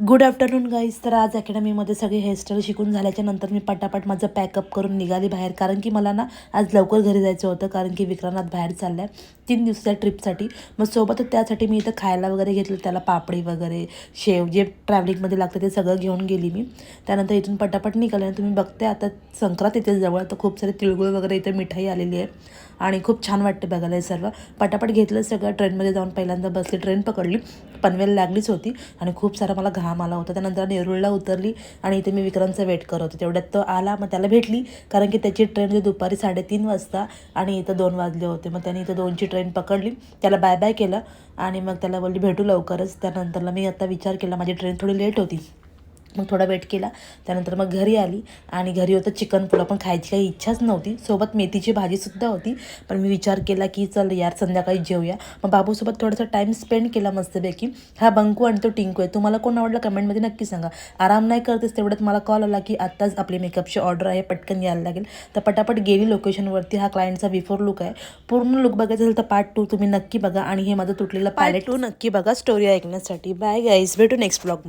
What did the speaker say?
Good afternoon guys. तर आज अकॅडमीमध्ये सगळे हेअरस्टाईल शिकून झाल्याच्या नंतर मी पटापट माझं पॅकअप करून निघाली बाहेर, कारण की मला ना आज लवकर घरी जायचं होतं, कारण की विक्रांत बाहेर चालला आहे 3 दिवसाच्या ट्रिपसाठी. मग सोबतच त्यासाठी मी इथं खायला वगैरे घेतलं, त्याला पापडी वगैरे शेव जे ट्रॅव्हलिंगमध्ये लागतं ते सगळं घेऊन गेली मी. त्यानंतर इथून पटापट निघाले आणि तुम्ही बघते आता संक्रांत इथे जवळ, तर खूप सारे तिळगुळ वगैरे इथे मिठाई आलेली आहे आणि खूप छान वाटते बघायला हे सर्व. पटापट घेतलं सगळं, ट्रेनमध्ये जाऊन पहिल्यांदा बसली, ट्रेन पकडली, पनवेल लागलीच होती आणि खूप सारा मला घाम आला होता. त्यानंतर नेरूळला उतरली आणि इथे मी विक्रांतचा वेट करत होते. तेवढ्यात तो आला, मग त्याला भेटली, कारण की त्याची ट्रेन होती दुपारी 3:30 वाजता आणि इथं 2 वाजले होते. मग त्याने इथं 2ची ट्रेन पकडली, त्याला बाय बाय केलं आणि मग त्याला बोलली भेटू लवकरच. त्यानंतरला मी आता विचार केला, माझी ट्रेन थोडी लेट होती, मग थोडा वेट केला. त्यानंतर मग घरी आली आणि घरी होतं चिकन पुलाव, पण खायची काही इच्छाच नव्हती. सोबत मेथीची भाजीसुद्धा होती, पण मी विचार केला की चल यार संध्याकाळी जेवूया. मग बाबूसोबत थोडासा टाईम स्पेंड केला मस्तपैकी. हा बंकू आणि तो टिंकू आहे. तुम्हाला कोण आवडला कमेंटमध्ये नक्की सांगा. आराम नाही करतेस तेवढ्यात मला कॉल आला की आत्ताच आपली मेकअपची ऑर्डर आहे, पटकन यायला लागेल. तर पटापट गेली लोकेशनवरती. हा क्लायंटचा बिफोर लुक आहे. पूर्ण लुक बघायचं असेल तर पार्ट 2 तुम्ही नक्की बघा आणि हे माझं तुटलेलं पॅलेट 2 नक्की बघा स्टोरी ऐकण्यासाठी. बाय गाईज, भेटू नेक्स्ट ब्लॉगमध्ये.